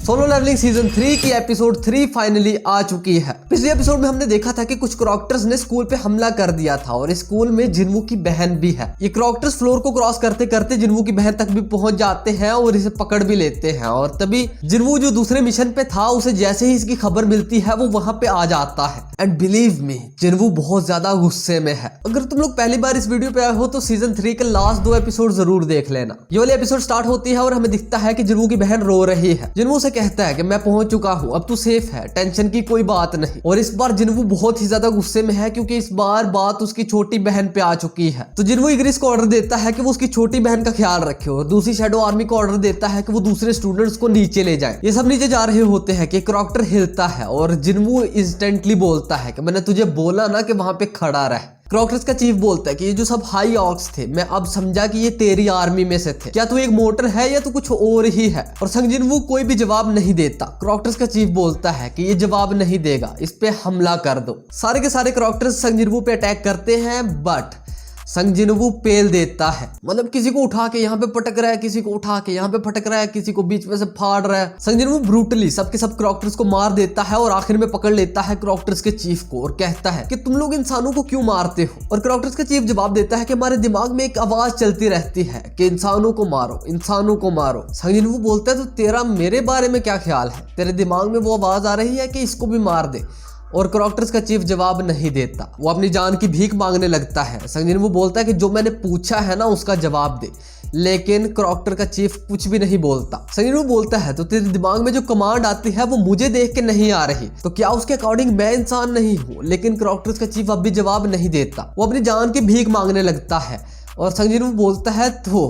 Solo levelling season 3 की episode 3 finally आ चुकी है। पिछले एपिसोड में हमने देखा था कि कुछ क्रॉक्टर्स ने स्कूल पे हमला कर दिया था और इस स्कूल में जिन्वू की बहन भी है। ये क्रॉक्टर्स फ्लोर को क्रॉस करते करते जिन्वू की बहन तक भी पहुंच जाते हैं और इसे पकड़ भी लेते हैं और तभी जिन्वू जो दूसरे मिशन पे था उसे जैसे ही इसकी खबर मिलती है वो वहां पे आ जाता है। एंड बिलीव मी, जिन्वू बहुत ज्यादा गुस्से में है। अगर तुम लोग पहली बार इस वीडियो पे आए हो तो सीजन 3 के लास्ट 2 एपिसोड जरूर देख लेना। ये वाली एपिसोड स्टार्ट होती है और हमें दिखता है कि जिन्वू की बहन रो रही है। जिन्वू से कहता है कि मैं पहुंच चुका हूं, अब तू सेफ है, टेंशन की कोई बात नहीं। और इस बार जिन्वू बहुत ही ज्यादा गुस्से में है क्योंकि इस बार बात उसकी छोटी बहन पे आ चुकी है। तो जिन्वू इग्रिस को ऑर्डर देता है कि वो उसकी छोटी बहन का ख्याल रखे और दूसरी शैडो आर्मी को ऑर्डर देता है कि वो दूसरे स्टूडेंट्स को नीचे ले जाए। ये सब नीचे जा रहे होते हैं कि क्रॉक्टर हिलता है और जिन्वू इंस्टेंटली बोलता है कि मैंने तुझे बोला ना कि वहां पे खड़ा रह। क्रॉक्टर्स का चीफ बोलता है कि ये जो सब हाई ऑक्स थे, मैं अब समझा कि ये तेरी आर्मी में से थे। क्या तू एक मोटर है या तू कुछ और ही है? और संग जिन्वू कोई भी जवाब नहीं देता। क्रॉक्टर्स का चीफ बोलता है कि ये जवाब नहीं देगा, इस पे हमला कर दो। सारे के सारे क्रॉक्टर्स संग जिन्वू पे अटैक करते हैं बट संग जिन्वू पेल देता है। मतलब किसी को उठा के यहाँ पे पटक रहा है, किसी को उठा के यहाँ पे पटक रहा है, किसी को बीच में से फाड़ रहा है। संग जिन्वू ब्रूटली सबके सब क्रॉक्टर्स को मार देता है और आखिर में पकड़ लेता है क्रॉक्टर्स के चीफ को और कहता है कि तुम लोग इंसानों को क्यों मारते हो? और क्रॉक्टर्स का चीफ जवाब देता है कि हमारे दिमाग में एक आवाज चलती रहती है कि इंसानों को मारो, इंसानों को मारो। संग जिन्वू बोलता है तो तेरा मेरे बारे में क्या ख्याल है? तेरे दिमाग में वो आवाज आ रही है कि इसको भी मार दे? और क्रॉक्टर्स का चीफ जवाब नहीं देता, वो अपनी जान की भीख मांगने लगता है। संग जिन्वू बोलता है कि जो मैंने पूछा है ना उसका जवाब दे, लेकिन क्रॉक्टर का चीफ कुछ भी नहीं बोलता। संग जिन्वू बोलता है तो तेरे दिमाग में जो कमांड आती है वो मुझे देख के नहीं आ रही, तो क्या उसके अकॉर्डिंग मैं इंसान नहीं हूँ? लेकिन क्रॉक्टर्स का चीफ अब भी जवाब नहीं देता, वो अपनी जान की भीख मांगने लगता है। और संग जिन्वू बोलता है तो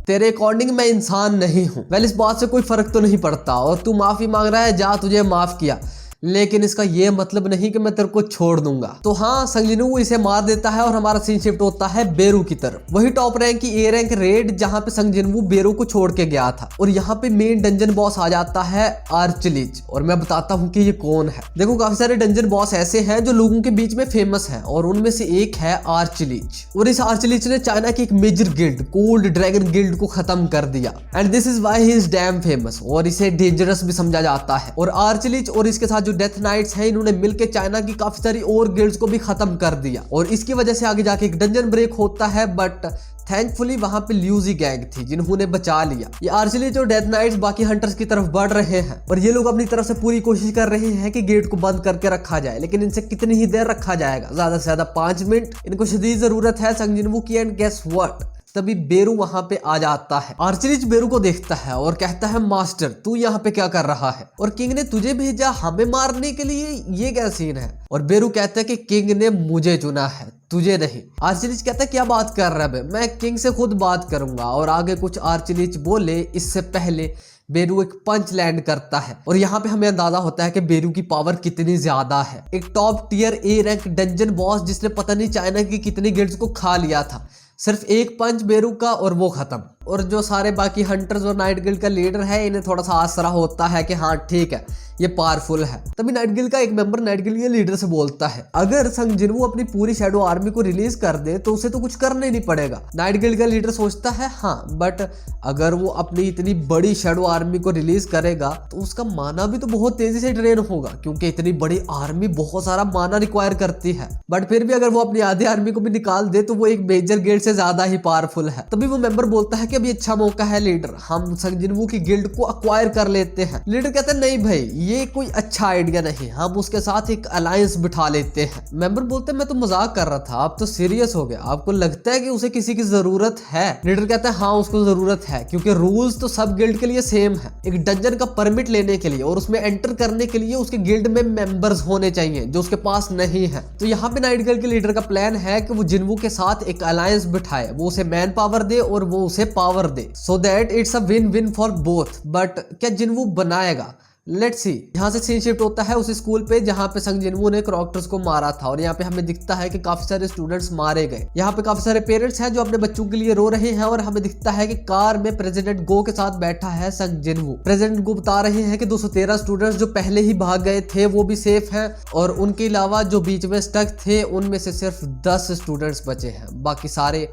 तेरे अकॉर्डिंग मैं इंसान नहीं हूँ। वेल, इस बात से कोई फर्क तो नहीं पड़ता और तू माफी मांग रहा है, जा, तुझे माफ किया, लेकिन इसका ये मतलब नहीं कि मैं तेरे को छोड़ दूंगा। तो हाँ, संग जिन्वू इसे मार देता है और हमारा सीन शिफ्ट होता है बेरू की तरफ। वही टॉप रैंक की ए रैंक रेड जहां पे संग जिन्वू बेरू को छोड़ के गया था और यहाँ पे मेन डंजन बॉस आ जाता है आर्चलीच। और मैं बताता हूँ कि ये कौन है। देखो, काफी सारे डंजन बॉस ऐसे हैं जो लोगों के बीच में फेमस है और उनमें से एक है आर्चलीच। और इस आर्चलीच ने चाइना की एक major guild cold dragon guild को खत्म कर दिया and this is why he is damn famous और इसे डेंजरस भी समझा जाता है। और आर्चलीच और इसके साथ जो डेथ नाइट्स हैं, इन्होंने मिलकर चाइना की काफी सारी और गिल्ड्स को भी खत्म कर दिया और इसकी वजह से आगे जाके एक डंजन ब्रेक होता है बट थैंकफुली वहां पे ल्यूजी गैंग थी जिन्होंने बचा लिया। ये आर्चलीच और डेथ नाइट्स बाकी हंटर्स की तरफ बढ़ रहे हैं और ये लोग अपनी तरफ से पूरी कोशिश कर रहे हैं कि गेट को बंद करके रखा जाए, लेकिन इनसे कितनी ही देर रखा जाएगा? ज्यादा से ज्यादा 5 मिनट। इनको शदीद जरूरत है संग जिन्वू की एंड गेस व्हाट, तभी बेरू वहां पे आ जाता है। आर्चलीच बेरू को देखता है और कहता है मास्टर तू यहाँ पे क्या कर रहा है? और किंग ने तुझे भेजा हमें मारने के लिए, ये क्या सीन है? और बेरू कहता है कि किंग ने मुझे चुना है, तुझे नहीं। आर्चलीच कहता है क्या बात कर रहा है, मैं किंग से खुद बात करूंगा। और आगे कुछ आर्चलीच बोले इससे पहले बेरू एक पंच लैंड करता है और यहाँ पे हमें अंदाजा होता है कि बेरू की पावर कितनी ज्यादा है। एक top tier A rank dungeon boss जिसने पता नहीं चाइना की कितनी गिल्ड्स को खा लिया था, सिर्फ एक पंच बेरू का और वो खत्म। और जो सारे बाकी हंटर्स और नाइट गिल्ड का लीडर है इन्हें थोड़ा सा आसरा होता है कि हाँ ठीक है ये पावरफुल है। तभी नाइट गिल्ड का एक मेंबर नाइट गिल्ड के लीडर से बोलता है अगर संग जिन्वू अपनी पूरी शैडो आर्मी को रिलीज कर दे तो उसे तो कुछ करना ही नहीं पड़ेगा। नाइट गिल्ड का लीडर सोचता है हाँ, बट अगर वो अपनी इतनी बड़ी शैडो आर्मी को रिलीज करेगा तो उसका माना भी तो बहुत तेजी से ड्रेन होगा क्योंकि इतनी बड़ी आर्मी बहुत सारा माना रिक्वायर करती है। बट फिर भी अगर वो अपनी आधी आर्मी को भी निकाल दे तो वो एक मेजर गिल्ड से ज्यादा ही पावरफुल है। तभी वो मेंबर बोलता है कि अभी अच्छा मौका है लीडर, हम संग जिन्वू की गिल्ड को अक्वायर कर लेते हैं। लीडर कहता है नहीं भाई, ये कोई अच्छा आइडिया नहीं, हम उसके साथ एक अलायंस बिठा लेते हैं। मेंबर बोलते हैं मैं तो मजाक कर रहा था, आप तो सीरियस हो गया, आपको लगता है कि उसे किसी की जरूरत है? लीडर कहता है हाँ उसको जरूरत है क्योंकि रूल्स तो सब गिल्ड के लिए सेम है। एक डंजन का परमिट लेने के लिए और उसमें एंटर करने के लिए उसके गिल्ड में मेंबर्स होने चाहिए जो उसके पास नहीं है। तो यहाँ पे नाइट गिल्ड के लीडर का प्लान है कि वो जिन्वू के साथ एक अलायंस बिठाए, वो उसे मैन पावर दे और वो उसे power they, so that it's a win win for both. But क्या जिन्वू बनाएगा? Let's see. यहाँ से सीन शिफ्ट होता है उस स्कूल पे जहाँ पे संग जिन्वू ने क्रॉक्टर्स को मारा था और यहाँ पे हमें दिखता है कि काफी सारे स्टूडेंट्स मारे गए। यहाँ पे काफी सारे पेरेंट्स हैं जो अपने बच्चों के लिए रो रहे हैं और हमें दिखता है कि कार में प्रेसिडेंट गो के साथ बैठा है संग जिन्वू। प्रेसिडेंट गो बता रहे हैं कि 213 स्टूडेंट्स जो पहले ही भाग गए थे वो भी सेफ हैं और उनके अलावा जो बीच में स्टक थे उनमें से सिर्फ 10 स्टूडेंट्स बचे हैं, बाकी सारे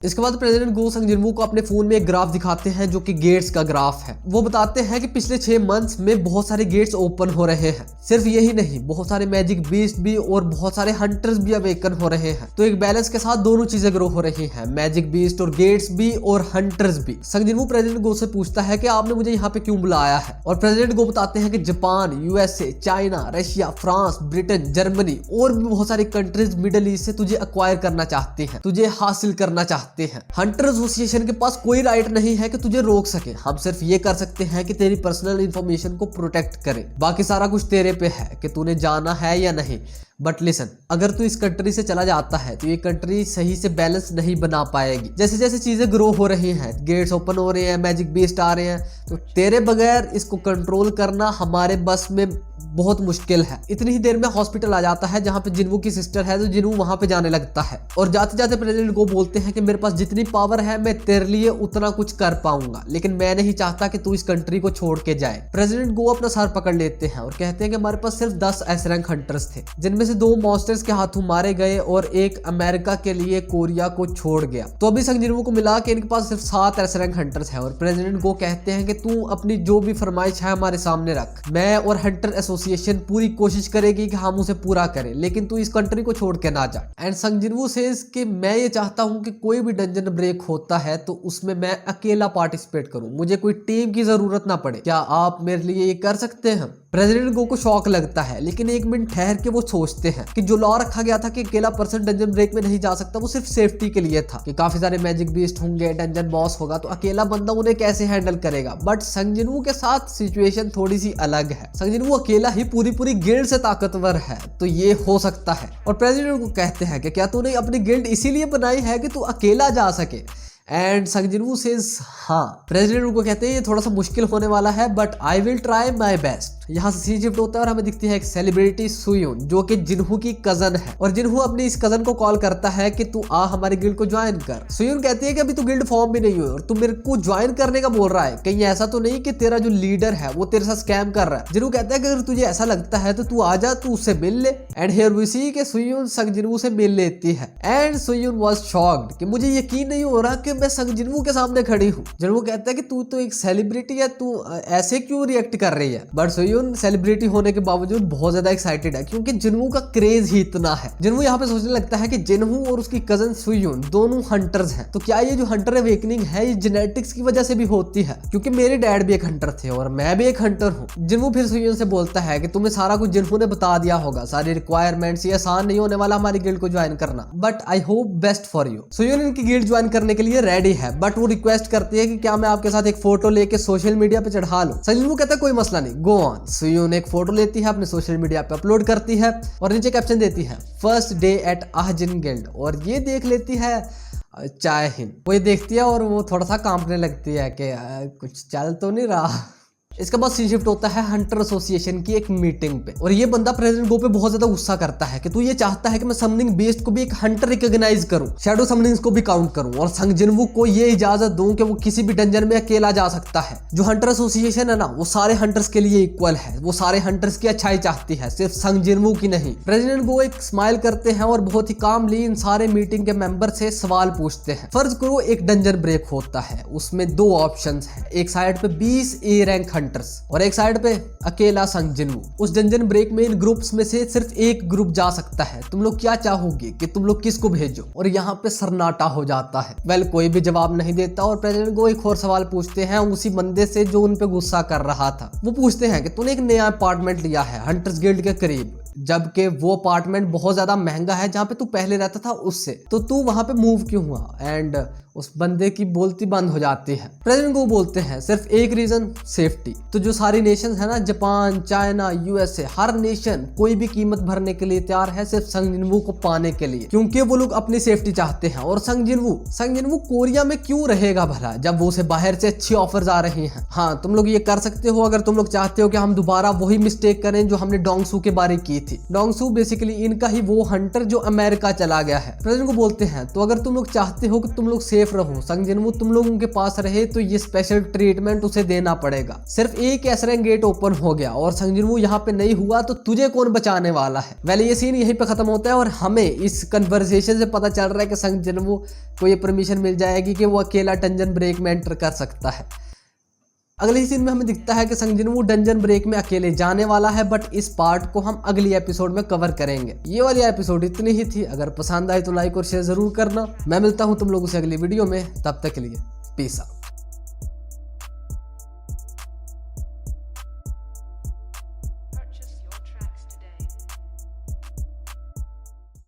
इसके बाद प्रेसिडेंट गो संग जिनवू को अपने फोन में एक ग्राफ दिखाते हैं जो कि गेट्स का ग्राफ है। वो बताते हैं कि पिछले 6 मंथ्स में बहुत सारे गेट्स ओपन हो रहे हैं। सिर्फ यही नहीं, बहुत सारे मैजिक बीस्ट भी और बहुत सारे हंटर्स भी अवेकन हो रहे हैं। तो एक बैलेंस के साथ दोनों चीजें ग्रो हो रही हैं, मैजिक बीस्ट और गेट्स भी और हंटर्स भी। संग जिनवू प्रेसिडेंट गो से पूछता है कि आपने मुझे यहाँ पे क्यों बुलाया है, और प्रेसिडेंट गो बताते हैं कि Japan, USA, China, Russia, France, Britain, Germany और भी बहुत सारी कंट्रीज मिडिल ईस्ट से तुझे एक्वायर करना चाहती हैं, तुझे हासिल करना चाहते हैं। हंटर एसोसिएशन के पास कोई राइट नहीं है कि तुझे रोक सके। हम सिर्फ ये कर सकते हैं कि तेरी पर्सनल इंफॉर्मेशन को प्रोटेक्ट करें, बाकी सारा कुछ तेरे पे है कि तूने जाना है या नहीं। बट लिसन, अगर तू इस कंट्री से चला जाता है तो ये कंट्री सही से बैलेंस नहीं बना पाएगी। जैसे जैसे चीजें ग्रो हो रही हैं, गेट्स ओपन हो रहे हैं, मैजिक बीस्ट आ रहे हैं, तो तेरे बगैर इसको कंट्रोल करना हमारे बस में बहुत मुश्किल है। इतनी ही देर में हॉस्पिटल आ जाता है जहाँ पे जिनवू की सिस्टर है, तो जिनवू वहां पे जाने लगता है और जाते जाते प्रेसिडेंट को बोलते हैं कि मेरे पास जितनी पावर है मैं तेरे लिए उतना कुछ कर पाऊंगा, लेकिन मैं नहीं चाहता कि तू इस कंट्री को छोड़ के जाए। प्रेसिडेंट गो अपना सर पकड़ लेते हैं और कहते हैं कि हमारे पास सिर्फ 10 एस रैंक हंटर्स थे, जिनमें से 2 मॉन्स्टर्स के हाथों मारे गए और एक अमेरिका के लिए कोरिया को छोड़ गया। तो अभी संग जिनवू को मिला के इनके पास सिर्फ 7 एस रैंक हंटर्स है। और प्रेसिडेंट गो कहते हैं कि तू अपनी जो भी फरमाइश है हमारे सामने रख, मैं और हंटर एसोसिएशन पूरी कोशिश करेगी कि हम उसे पूरा करें, लेकिन तू इस कंट्री को छोड़ के ना जा। एंड संग जिनवू सेज कि मैं ये चाहता हूं कि कोई भी डंजन ब्रेक होता है तो उसमें मैं अकेला पार्टिसिपेट करूं, मुझे कोई टीम की जरूरत ना पड़े। क्या आप मेरे लिए ये कर सकते हैं? प्रेसिडेंट गो को शॉक लगता है, लेकिन 1 मिनट ठहर के वो सोचते हैं कि जो लॉ रखा गया था कि अकेला पर्सन डंजन ब्रेक में नहीं जा सकता, वो सिर्फ सेफ्टी के लिए था कि काफी सारे मैजिक बीस्ट होंगे, डंजन बॉस होगा, तो अकेला बंदा उन्हें कैसे हैंडल करेगा। बट संग जिनवू के साथ सिचुएशन थोड़ी सी अलग है। संग जिनवू अकेला ही पूरी गिल्ड से ताकतवर है, तो ये हो सकता है। और प्रेसिडेंट को कहते हैं कि क्या तूने अपनी गिल्ड इसीलिए बनाई है कि तू अकेला जा सके? एंड संग जिनवू सेज हाँ। प्रेसिडेंट को कहते हैं ये थोड़ा सा मुश्किल होने वाला है, but I will try my best. यहाँ से सीन शिफ्ट होता है और हमें दिखती है एक सेलिब्रिटी सुयून, जो कि जिनहू की कजन है। और जिनहू अपनी इस कजन को कॉल करता है कि तू आ हमारी गिल्ड को ज्वाइन कर। सुयून कहती है कि अभी तू गिल्ड फॉर्म भी नहीं हुई और तू मेरे को ज्वाइन करने का बोल रहा है, कहीं ऐसा तो नहीं कि तेरा जो लीडर है वो तेरे साथ स्कैम कर रहा है। जिनहू कहता है कि अगर तुझे ऐसा लगता है तो तू आ जा, तू उससे मिल ले। एंड हियर वी सी कि सुयून संग जिनवू से मिल लेती है। एंड सुयून वाज शॉक्ड कि मुझे यकीन नहीं हो रहा कि मैं संग जिनवू के सामने खड़ी हूँ। जिनवू कहता है कि तू तो एक सेलिब्रिटी है, तू ऐसे क्यों रिएक्ट कर रही है? बट सुयून सेलिब्रिटी होने के बावजूद बहुत ज्यादा एक्साइटेड है, क्योंकि जिनवू का क्रेज ही इतना है। जिनवू यहाँ पे सोचने लगता है कि जिनहू और उसकी कजन सुयून दोनों हंटर्स हैं, तो क्या ये जो हंटर अवेकनिंग है ये जेनेटिक्स की वजह से भी होती है? क्योंकि मेरे डैड भी एक हंटर थे और मैं भी एक हंटर हूँ। जिनवू फिर सुयून से बोलता है कि तुम्हें सारा कुछ जिनहू ने बता दिया होगा, सारी रिक्वायरमेंट्स, ये आसान नहीं होने वाला हमारी गिल्ड को ज्वाइन करना, but I hope best for you. सुयून इनकी गिल्ड ज्वाइन करने के लिए रेडी है, बट वो रिक्वेस्ट करती है कि क्या मैं आपके साथ एक फोटो लेके सोशल मीडिया पे चढ़ा लूं। जिनवू कहता है कोई मसला नहीं, गो ऑन। सुयून एक फोटो लेती है, अपने सोशल मीडिया पे अपलोड करती है और नीचे कैप्शन देती है फर्स्ट डे एट आहजिन गिल्ड, और ये देख लेती है जय हिंद। वो ये देखती है और वो थोड़ा सा कांपने लगती है कि कुछ चल तो नहीं रहा। इसके बाद सीन शिफ्ट होता है हंटर एसोसिएशन की एक मीटिंग पे, और ये बंदा प्रेसिडेंट गो पे बहुत ज्यादा गुस्सा करता है कि तू ये चाहता है कि मैं समनिंग बेस्ट को भी एक हंटर रिकॉग्नाइज करूं, शैडो समनिंग्स को भी काउंट करूं, और संग जिनवू को ये इजाजत दूं कि वो किसी भी डंजन में अकेला जा सकता है। जो हंटर एसोसिएशन है ना, वो सारे हंटर्स के लिए इक्वल है, वो सारे हंटर्स की अच्छाई चाहती है, सिर्फ संग जिनवू की नहीं। प्रेसिडेंट गो एक स्माइल करते हैं और बहुत ही कामली इन सारे मीटिंग के मेंबर से सवाल पूछते हैं। फर्ज करो एक डंजन ब्रेक होता है, उसमें 2 ऑप्शंस हैं, एक साइड पे 20 ए रैंक हंटर्स और एक साइड पे अकेला संग जिनवू। उस डंजन ब्रेक में इन ग्रुप्स में से सिर्फ एक ग्रुप जा सकता है, तुम लोग क्या चाहोगे कि तुम लोग किसको भेजो? और यहाँ पे सन्नाटा हो जाता है। वेल, कोई भी जवाब नहीं देता और प्रेसिडेंट को एक और सवाल पूछते हैं उसी बंदे से जो उन पे गुस्सा कर रहा था। वो पूछते हैं कि तूने एक नया अपार्टमेंट लिया है हंटर्स गिल्ड के करीब, जबकि वो अपार्टमेंट बहुत ज्यादा महंगा है जहाँ पे तू पहले रहता था उससे, तो तू वहां पे मूव क्यों हुआ? एंड उस बंदे की बोलती बंद हो जाती है। प्रेसिडेंट को बोलते हैं सिर्फ एक रीजन, सेफ्टी। तो जो सारी नेशन है ना, जापान, चाइना, यूएसए, हर नेशन कोई भी कीमत भरने के लिए तैयार है सिर्फ संग जिनवू को पाने के लिए, क्योंकि वो लोग अपनी सेफ्टी चाहते हैं। और संग जिनवू कोरिया में क्यों रहेगा भला, जब वो उसे बाहर से अच्छी ऑफर्स आ रही हैं? हाँ, तुम लोग ये कर सकते हो अगर तुम लोग चाहते हो कि हम दोबारा वही मिस्टेक करें जो हमने डोंगसू के बारे की थी। डोंगसू बेसिकली इनका ही वो हंटर जो अमेरिका चला गया है। प्रेसिडेंट को बोलते हैं तो अगर तुम लोग चाहते हो कि तुम लोग सेफ रहो। संग जिनवू तुम लोग उनके पास रहे तो ये स्पेशल ट्रीटमेंट उसे देना पड़ेगा। सिर्फ एक एसरेंग गेट ओपन हो गया और संग जिनवू यहाँ पे नहीं हुआ तो तुझे कौन बचाने वाला है। वैसे ये सीन यहीं पे खत्म होता है और हमें इस कन्वर्सेशन से पता चल रहा है कि संग जिनवू को ये परमिशन मिल जाएगी कि वो अकेला डंजन ब्रेक में एंटर कर सकता है। अगले सीन में हमें दिखता है कि संग जिनवू डंजन ब्रेक में अकेले जाने वाला है, बट इस पार्ट को हम अगली एपिसोड में कवर करेंगे। ये वाली एपिसोड इतनी ही थी। अगर पसंद आए तो लाइक और शेयर जरूर करना। मैं मिलता हूं तुम लोगों से अगली वीडियो में, तब तक के लिए पीस आउट।